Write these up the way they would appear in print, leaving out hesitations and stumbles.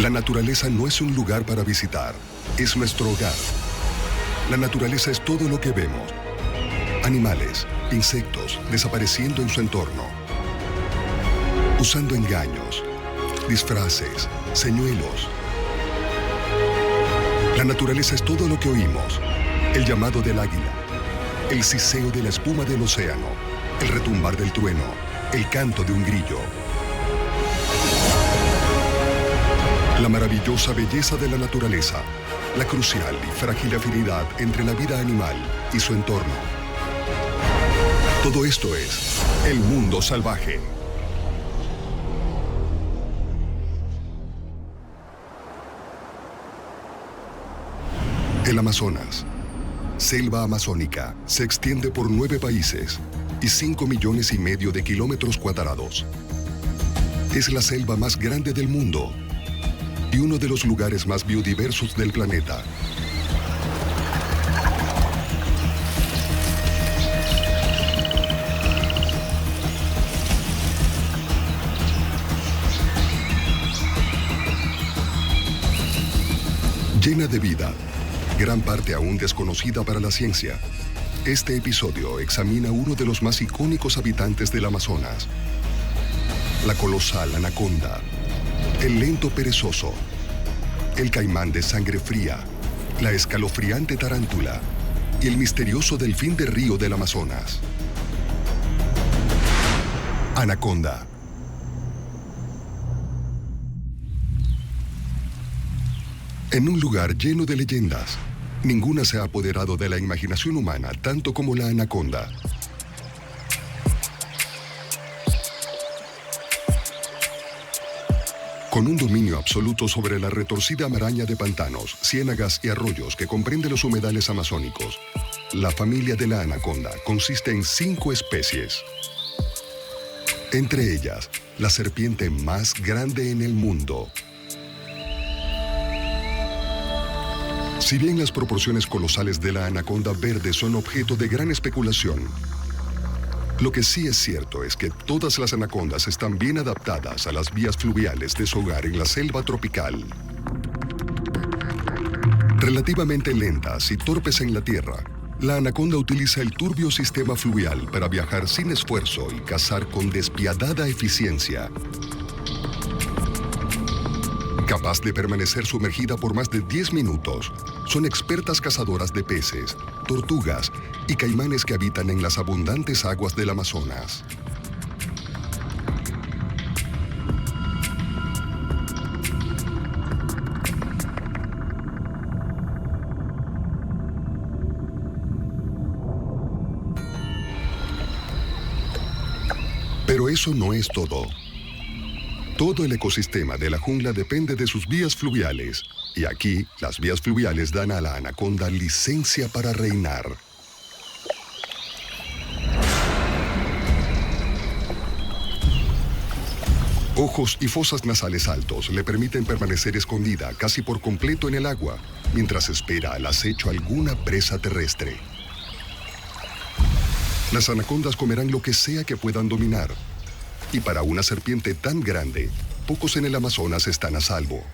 La naturaleza no es un lugar para visitar, es nuestro hogar. La naturaleza es todo lo que vemos. Animales, insectos, desapareciendo en su entorno. Usando engaños, disfraces, señuelos. La naturaleza es todo lo que oímos. El llamado del águila, el siseo de la espuma del océano, el retumbar del trueno, el canto de un grillo. La maravillosa belleza de la naturaleza, la crucial y frágil afinidad entre la vida animal y su entorno. Todo esto es el mundo salvaje. El Amazonas, selva amazónica, se extiende por 9 países y 5,5 millones de kilómetros cuadrados. Es la selva más grande del mundo y uno de los lugares más biodiversos del planeta. Llena de vida, gran parte aún desconocida para la ciencia. Este episodio examina uno de los más icónicos habitantes del Amazonas, la colosal anaconda, el lento perezoso, el caimán de sangre fría, la escalofriante tarántula y el misterioso delfín de río del Amazonas. Anaconda. En un lugar lleno de leyendas, ninguna se ha apoderado de la imaginación humana tanto como la anaconda. Con un dominio absoluto sobre la retorcida maraña de pantanos, ciénagas y arroyos que comprende los humedales amazónicos, la familia de la anaconda consiste en 5 especies. Entre ellas, la serpiente más grande en el mundo. Si bien las proporciones colosales de la anaconda verde son objeto de gran especulación, lo que sí es cierto es que todas las anacondas están bien adaptadas a las vías fluviales de su hogar en la selva tropical. Relativamente lentas y torpes en la tierra, la anaconda utiliza el turbio sistema fluvial para viajar sin esfuerzo y cazar con despiadada eficiencia. Capaz de permanecer sumergida por más de 10 minutos, son expertas cazadoras de peces, tortugas y caimanes que habitan en las abundantes aguas del Amazonas. Pero eso no es todo. Todo el ecosistema de la jungla depende de sus vías fluviales, y aquí las vías fluviales dan a la anaconda licencia para reinar. Ojos y fosas nasales altos le permiten permanecer escondida casi por completo en el agua, mientras espera al acecho alguna presa terrestre. Las anacondas comerán lo que sea que puedan dominar. Y para una serpiente tan grande, pocos en el Amazonas están a salvo.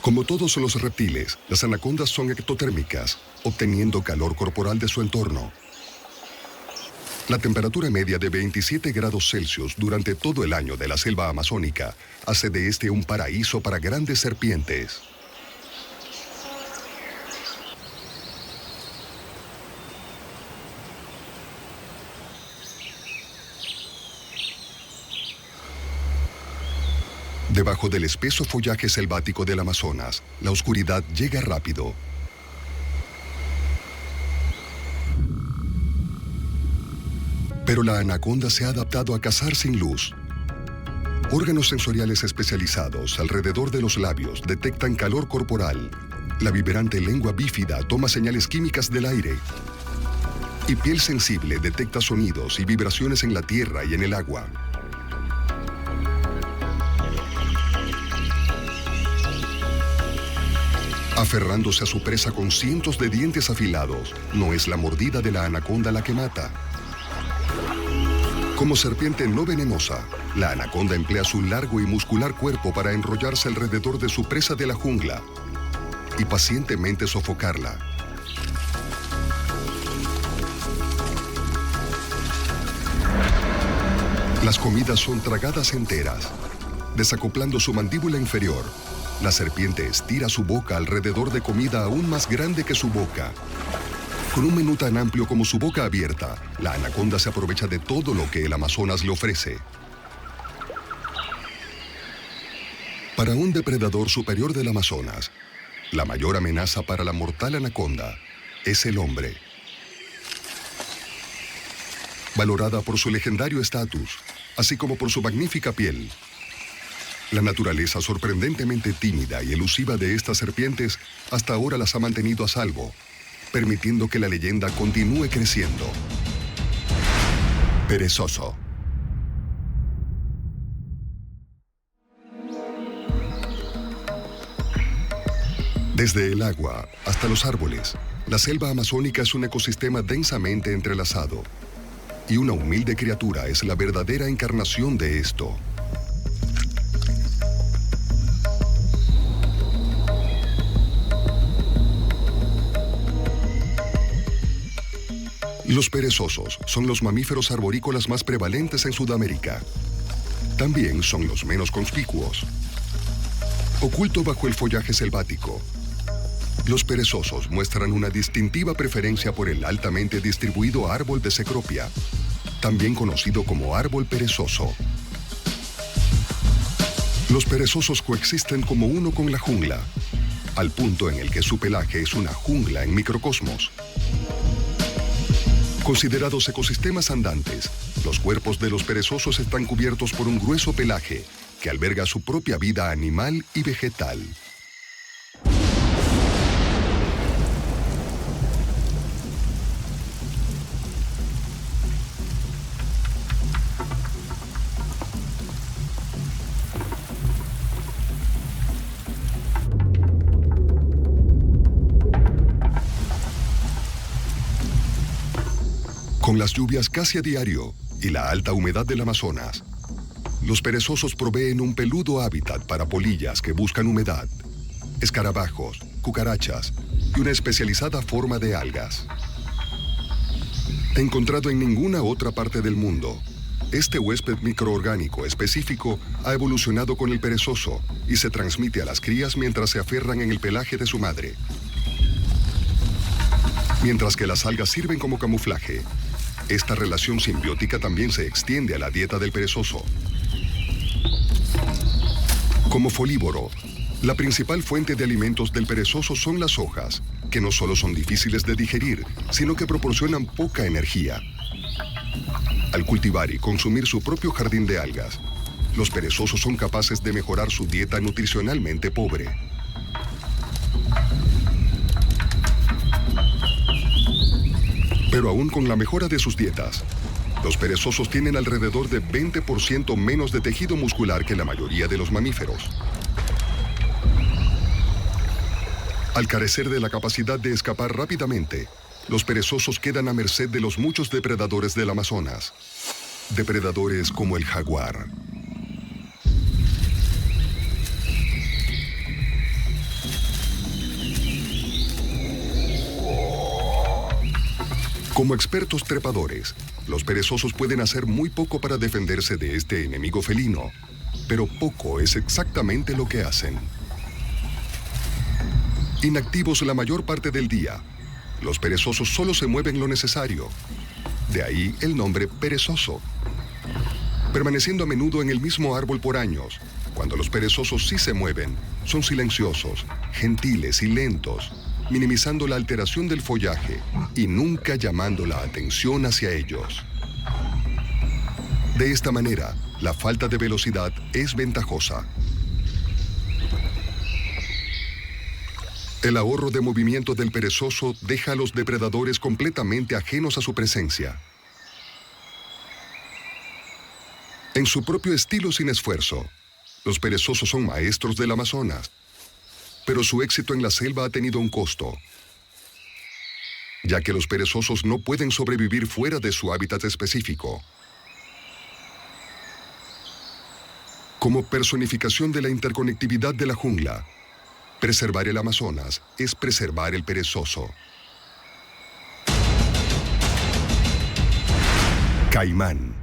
Como todos los reptiles, las anacondas son ectotérmicas, obteniendo calor corporal de su entorno. La temperatura media de 27 grados Celsius durante todo el año de la selva amazónica hace de este un paraíso para grandes serpientes. Debajo del espeso follaje selvático del Amazonas, la oscuridad llega rápido. Pero la anaconda se ha adaptado a cazar sin luz. Órganos sensoriales especializados alrededor de los labios detectan calor corporal, La vibrante lengua bífida toma señales químicas del aire. Y piel sensible detecta sonidos y vibraciones en la tierra y en el agua. Aferrándose a su presa con cientos de dientes afilados, no es la mordida de la anaconda la que mata. Como serpiente no venenosa, la anaconda emplea su largo y muscular cuerpo para enrollarse alrededor de su presa de la jungla y pacientemente sofocarla. Las comidas son tragadas enteras. Desacoplando su mandíbula inferior, la serpiente estira su boca alrededor de comida aún más grande que su boca. Con un menú tan amplio como su boca abierta, la anaconda se aprovecha de todo lo que el Amazonas le ofrece. Para un depredador superior del Amazonas, la mayor amenaza para la mortal anaconda es el hombre. Valorada por su legendario estatus, así como por su magnífica piel, la naturaleza sorprendentemente tímida y elusiva de estas serpientes hasta ahora las ha mantenido a salvo, permitiendo que la leyenda continúe creciendo. Perezoso. Desde el agua hasta los árboles, la selva amazónica es un ecosistema densamente entrelazado, y una humilde criatura es la verdadera encarnación de esto. Los perezosos son los mamíferos arborícolas más prevalentes en Sudamérica. También son los menos conspicuos. Oculto bajo el follaje selvático, los perezosos muestran una distintiva preferencia por el altamente distribuido árbol de cecropia, también conocido como árbol perezoso. Los perezosos coexisten como uno con la jungla, al punto en el que su pelaje es una jungla en microcosmos. Considerados ecosistemas andantes, los cuerpos de los perezosos están cubiertos por un grueso pelaje que alberga su propia vida animal y vegetal. Con las lluvias casi a diario y la alta humedad del Amazonas, los perezosos proveen un peludo hábitat para polillas que buscan humedad, escarabajos, cucarachas y una especializada forma de algas. Encontrado en ninguna otra parte del mundo, este huésped microorgánico específico ha evolucionado con el perezoso y se transmite a las crías mientras se aferran en el pelaje de su madre. Mientras que las algas sirven como camuflaje, esta relación simbiótica también se extiende a la dieta del perezoso. Como folívoro, la principal fuente de alimentos del perezoso son las hojas, que no solo son difíciles de digerir, sino que proporcionan poca energía. Al cultivar y consumir su propio jardín de algas, los perezosos son capaces de mejorar su dieta nutricionalmente pobre. Pero aún con la mejora de sus dietas, los perezosos tienen alrededor de 20% menos de tejido muscular que la mayoría de los mamíferos. Al carecer de la capacidad de escapar rápidamente, los perezosos quedan a merced de los muchos depredadores del Amazonas. Depredadores como el jaguar. Como expertos trepadores, los perezosos pueden hacer muy poco para defenderse de este enemigo felino, pero poco es exactamente lo que hacen. Inactivos la mayor parte del día, los perezosos solo se mueven lo necesario. De ahí el nombre perezoso. Permaneciendo a menudo en el mismo árbol por años, cuando los perezosos sí se mueven, son silenciosos, gentiles y lentos, minimizando la alteración del follaje y nunca llamando la atención hacia ellos. De esta manera, la falta de velocidad es ventajosa. El ahorro de movimiento del perezoso deja a los depredadores completamente ajenos a su presencia. En su propio estilo sin esfuerzo, los perezosos son maestros del Amazonas, pero su éxito en la selva ha tenido un costo, ya que los perezosos no pueden sobrevivir fuera de su hábitat específico. Como personificación de la interconectividad de la jungla, preservar el Amazonas es preservar el perezoso. Caimán.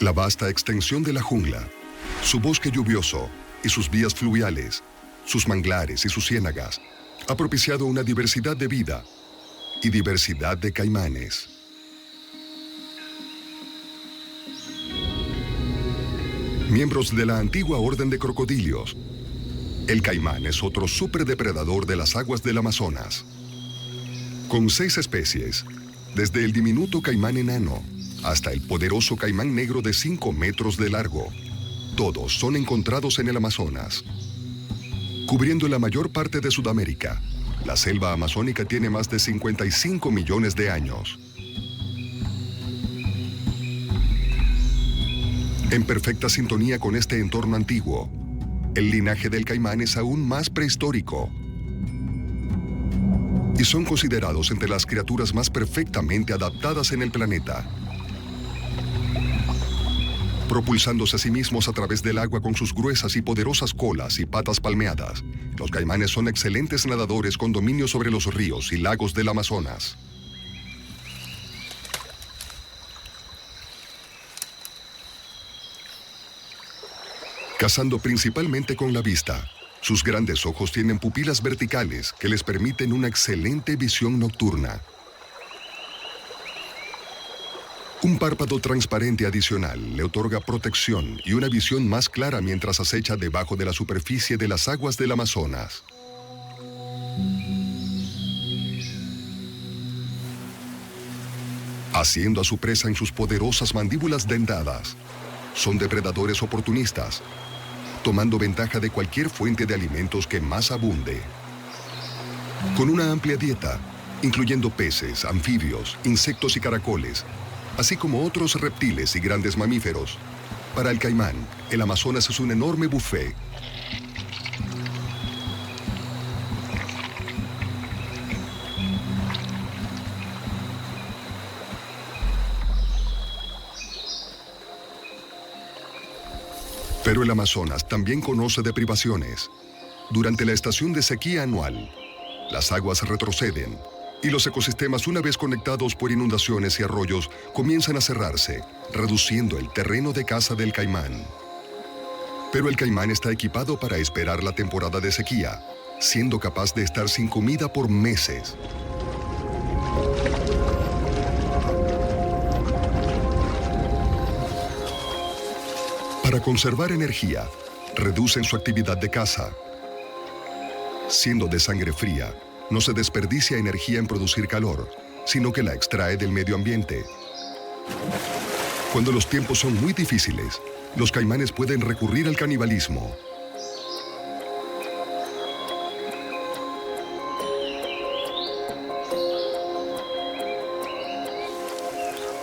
La vasta extensión de la jungla, su bosque lluvioso y sus vías fluviales, sus manglares y sus ciénagas, ha propiciado una diversidad de vida y diversidad de caimanes. Miembros de la antigua orden de crocodilios, el caimán es otro superdepredador de las aguas del Amazonas. Con 6 especies, desde el diminuto caimán enano hasta el poderoso caimán negro de 5 metros de largo, todos son encontrados en el Amazonas. Cubriendo la mayor parte de Sudamérica, la selva amazónica tiene más de 55 millones de años. En perfecta sintonía con este entorno antiguo, el linaje del caimán es aún más prehistórico y son considerados entre las criaturas más perfectamente adaptadas en el planeta. Propulsándose a sí mismos a través del agua con sus gruesas y poderosas colas y patas palmeadas, los caimanes son excelentes nadadores con dominio sobre los ríos y lagos del Amazonas. Cazando principalmente con la vista, sus grandes ojos tienen pupilas verticales que les permiten una excelente visión nocturna. Un párpado transparente adicional le otorga protección y una visión más clara mientras acecha debajo de la superficie de las aguas del Amazonas. Haciendo a su presa en sus poderosas mandíbulas dentadas, son depredadores oportunistas, tomando ventaja de cualquier fuente de alimentos que más abunde. Con una amplia dieta, incluyendo peces, anfibios, insectos y caracoles, así como otros reptiles y grandes mamíferos, para el caimán, el Amazonas es un enorme buffet. Pero el Amazonas también conoce de privaciones. Durante la estación de sequía anual, las aguas retroceden y los ecosistemas, una vez conectados por inundaciones y arroyos, comienzan a cerrarse, reduciendo el terreno de caza del caimán. Pero el caimán está equipado para esperar la temporada de sequía, siendo capaz de estar sin comida por meses. Para conservar energía, reducen su actividad de caza. Siendo de sangre fría, no se desperdicia energía en producir calor, sino que la extrae del medio ambiente. Cuando los tiempos son muy difíciles, los caimanes pueden recurrir al canibalismo.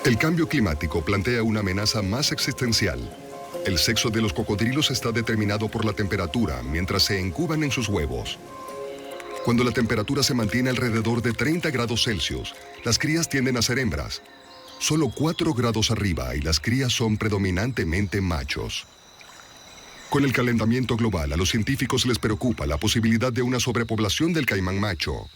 El cambio climático plantea una amenaza más existencial. El sexo de los cocodrilos está determinado por la temperatura mientras se incuban en sus huevos. Cuando la temperatura se mantiene alrededor de 30 grados Celsius, las crías tienden a ser hembras. Solo 4 grados arriba y las crías son predominantemente machos. Con el calentamiento global, a los científicos les preocupa la posibilidad de una sobrepoblación del caimán macho.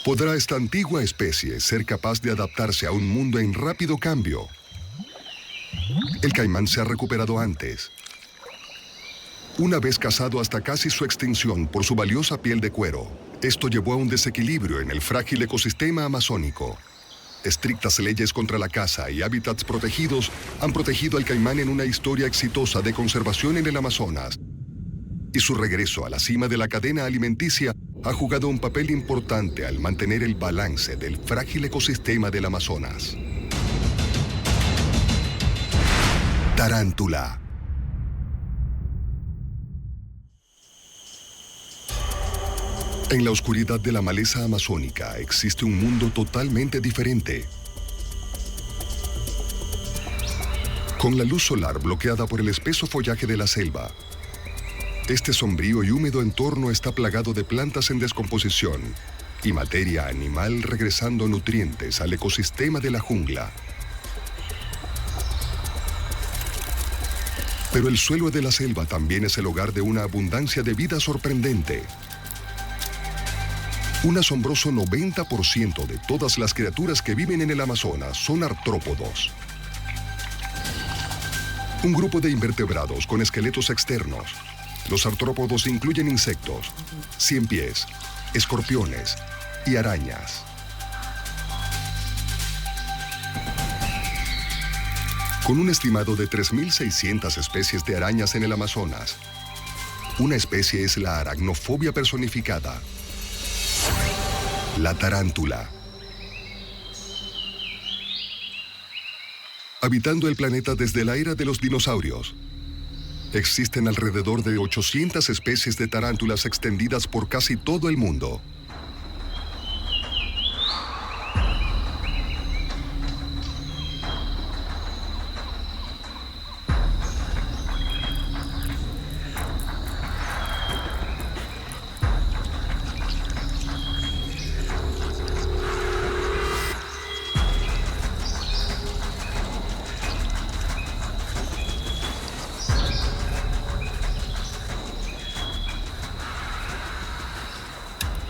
¿Podrá esta antigua especie ser capaz de adaptarse a un mundo en rápido cambio? El caimán se ha recuperado antes. Una vez cazado hasta casi su extinción por su valiosa piel de cuero, esto llevó a un desequilibrio en el frágil ecosistema amazónico. Estrictas leyes contra la caza y hábitats protegidos han protegido al caimán en una historia exitosa de conservación en el Amazonas. Y su regreso a la cima de la cadena alimenticia ha jugado un papel importante al mantener el balance del frágil ecosistema del Amazonas. Tarántula. En la oscuridad de la maleza amazónica existe un mundo totalmente diferente. Con la luz solar bloqueada por el espeso follaje de la selva, este sombrío y húmedo entorno está plagado de plantas en descomposición y materia animal regresando nutrientes al ecosistema de la jungla. Pero el suelo de la selva también es el hogar de una abundancia de vida sorprendente. Un asombroso 90% de todas las criaturas que viven en el Amazonas son artrópodos. Un grupo de invertebrados con esqueletos externos. Los artrópodos incluyen insectos, ciempiés, escorpiones y arañas. Con un estimado de 3.600 especies de arañas en el Amazonas, una especie es la aracnofobia personificada. La tarántula. Habitando el planeta desde la era de los dinosaurios, existen alrededor de 800 especies de tarántulas extendidas por casi todo el mundo.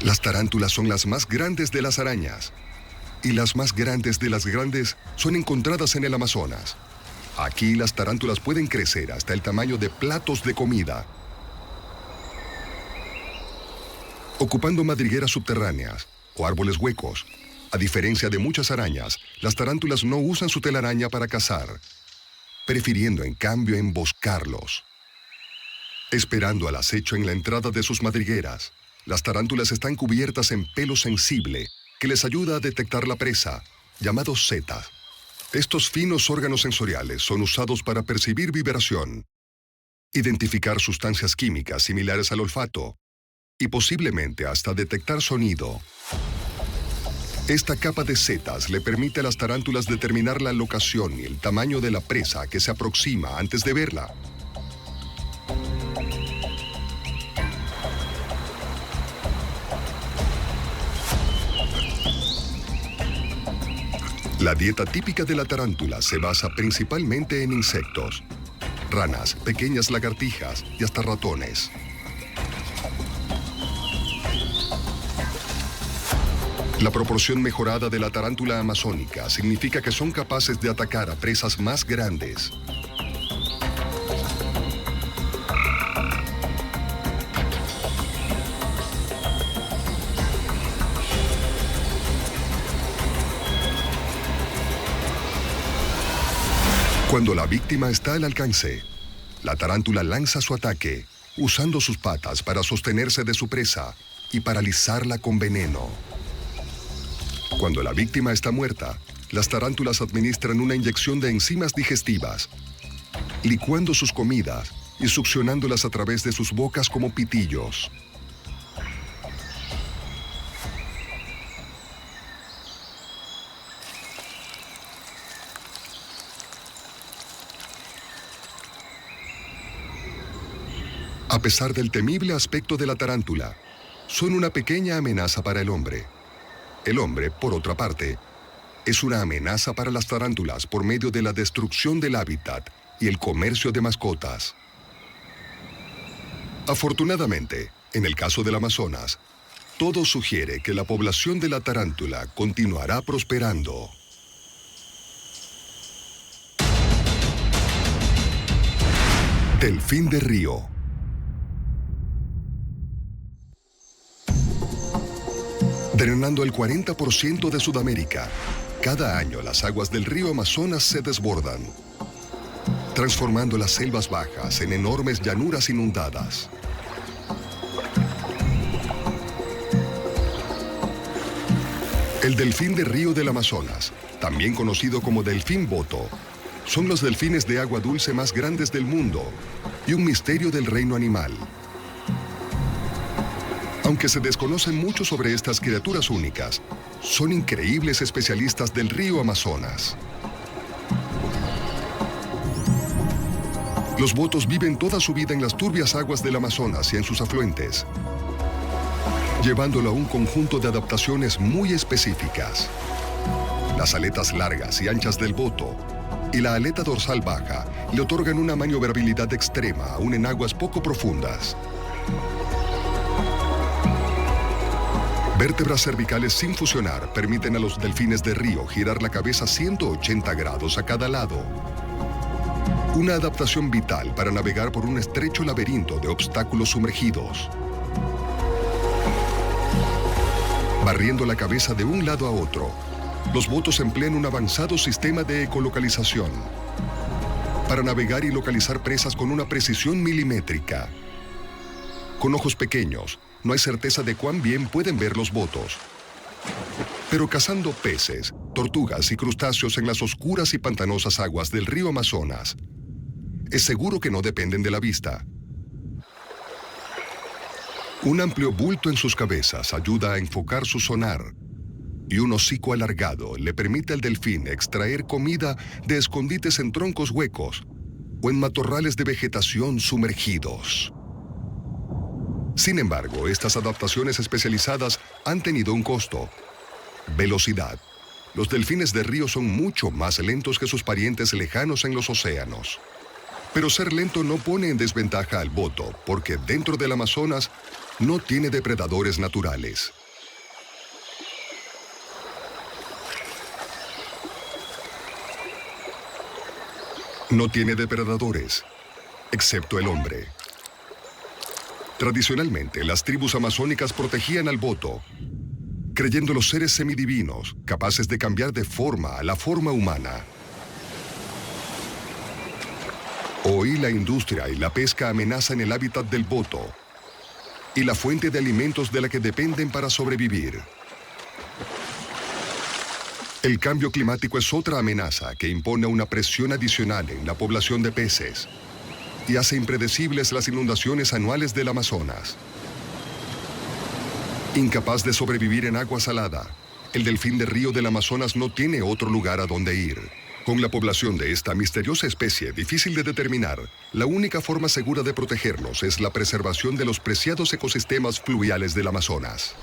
Las tarántulas son las más grandes de las arañas, y las más grandes de las grandes son encontradas en el Amazonas. Aquí las tarántulas pueden crecer hasta el tamaño de platos de comida. Ocupando madrigueras subterráneas o árboles huecos, a diferencia de muchas arañas, las tarántulas no usan su telaraña para cazar, prefiriendo en cambio emboscarlos. Esperando al acecho en la entrada de sus madrigueras, las tarántulas están cubiertas en pelo sensible que les ayuda a detectar la presa, llamados setas. Estos finos órganos sensoriales son usados para percibir vibración, identificar sustancias químicas similares al olfato y posiblemente hasta detectar sonido. Esta capa de setas le permite a las tarántulas determinar la locación y el tamaño de la presa que se aproxima antes de verla. La dieta típica de la tarántula se basa principalmente en insectos, ranas, pequeñas lagartijas y hasta ratones. La proporción mejorada de la tarántula amazónica significa que son capaces de atacar a presas más grandes. Cuando la víctima está al alcance, la tarántula lanza su ataque, usando sus patas para sostenerse de su presa y paralizarla con veneno. Cuando la víctima está muerta, las tarántulas administran una inyección de enzimas digestivas, licuando sus comidas y succionándolas a través de sus bocas como pitillos. A pesar del temible aspecto de la tarántula, son una pequeña amenaza para el hombre. El hombre, por otra parte, es una amenaza para las tarántulas por medio de la destrucción del hábitat y el comercio de mascotas. Afortunadamente, en el caso del Amazonas, todo sugiere que la población de la tarántula continuará prosperando. Delfín de río. Drenando el 40% de Sudamérica, cada año las aguas del río Amazonas se desbordan, transformando las selvas bajas en enormes llanuras inundadas. El delfín de río del Amazonas, también conocido como delfín boto, son los delfines de agua dulce más grandes del mundo y un misterio del reino animal. Aunque se desconoce mucho sobre estas criaturas únicas, son increíbles especialistas del río Amazonas. Los botos viven toda su vida en las turbias aguas del Amazonas y en sus afluentes, llevándolo a un conjunto de adaptaciones muy específicas. Las aletas largas y anchas del boto y la aleta dorsal baja le otorgan una maniobrabilidad extrema aún en aguas poco profundas. Vértebras cervicales sin fusionar permiten a los delfines de río girar la cabeza 180 grados a cada lado. Una adaptación vital para navegar por un estrecho laberinto de obstáculos sumergidos, barriendo la cabeza de un lado a otro. Los botos emplean un avanzado sistema de ecolocalización para navegar y localizar presas con una precisión milimétrica. Con ojos pequeños, no hay certeza de cuán bien pueden ver los botos. Pero cazando peces, tortugas y crustáceos en las oscuras y pantanosas aguas del río Amazonas, es seguro que no dependen de la vista. Un amplio bulto en sus cabezas ayuda a enfocar su sonar, y un hocico alargado le permite al delfín extraer comida de escondites en troncos huecos o en matorrales de vegetación sumergidos. Sin embargo, estas adaptaciones especializadas han tenido un costo: velocidad. Los delfines de río son mucho más lentos que sus parientes lejanos en los océanos. Pero ser lento no pone en desventaja al boto, porque dentro del Amazonas no tiene depredadores naturales. No tiene depredadores, excepto el hombre. Tradicionalmente, las tribus amazónicas protegían al boto, creyendo los seres semidivinos, capaces de cambiar de forma a la forma humana. Hoy la industria y la pesca amenazan el hábitat del boto y la fuente de alimentos de la que dependen para sobrevivir. El cambio climático es otra amenaza que impone una presión adicional en la población de peces y hace impredecibles las inundaciones anuales del Amazonas. Incapaz de sobrevivir en agua salada, el delfín de río del Amazonas no tiene otro lugar a donde ir. Con la población de esta misteriosa especie difícil de determinar, la única forma segura de protegerlos es la preservación de los preciados ecosistemas fluviales del Amazonas.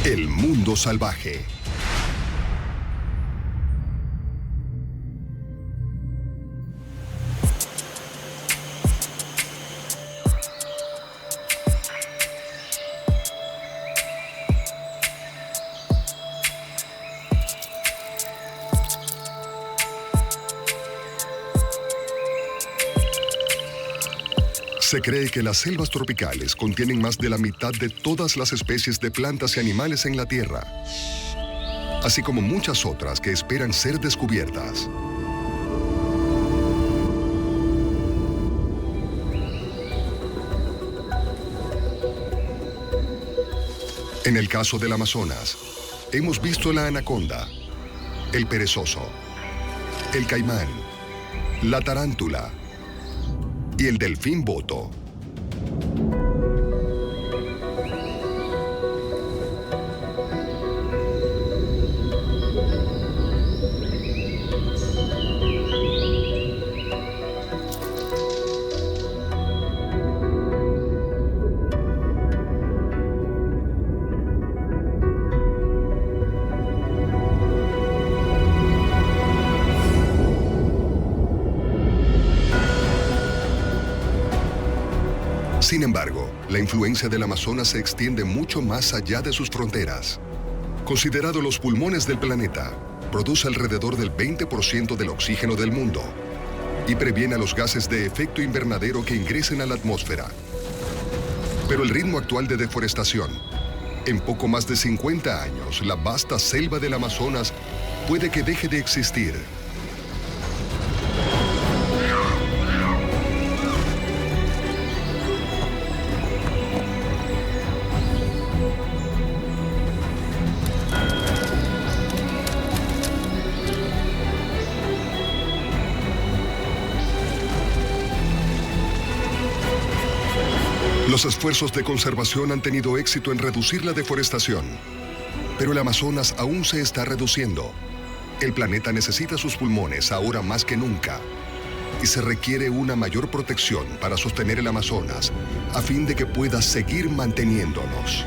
El mundo salvaje. Se cree que las selvas tropicales contienen más de la mitad de todas las especies de plantas y animales en la Tierra, así como muchas otras que esperan ser descubiertas. En el caso del Amazonas, hemos visto la anaconda, el perezoso, el caimán, la tarántula y el delfín boto. Sin embargo, la influencia del Amazonas se extiende mucho más allá de sus fronteras. Considerado los pulmones del planeta, produce alrededor del 20% del oxígeno del mundo y previene a los gases de efecto invernadero que ingresen a la atmósfera. Pero el ritmo actual de deforestación, en poco más de 50 años, la vasta selva del Amazonas puede que deje de existir. Los esfuerzos de conservación han tenido éxito en reducir la deforestación, pero el Amazonas aún se está reduciendo. El planeta necesita sus pulmones ahora más que nunca, y se requiere una mayor protección para sostener el Amazonas a fin de que pueda seguir manteniéndonos.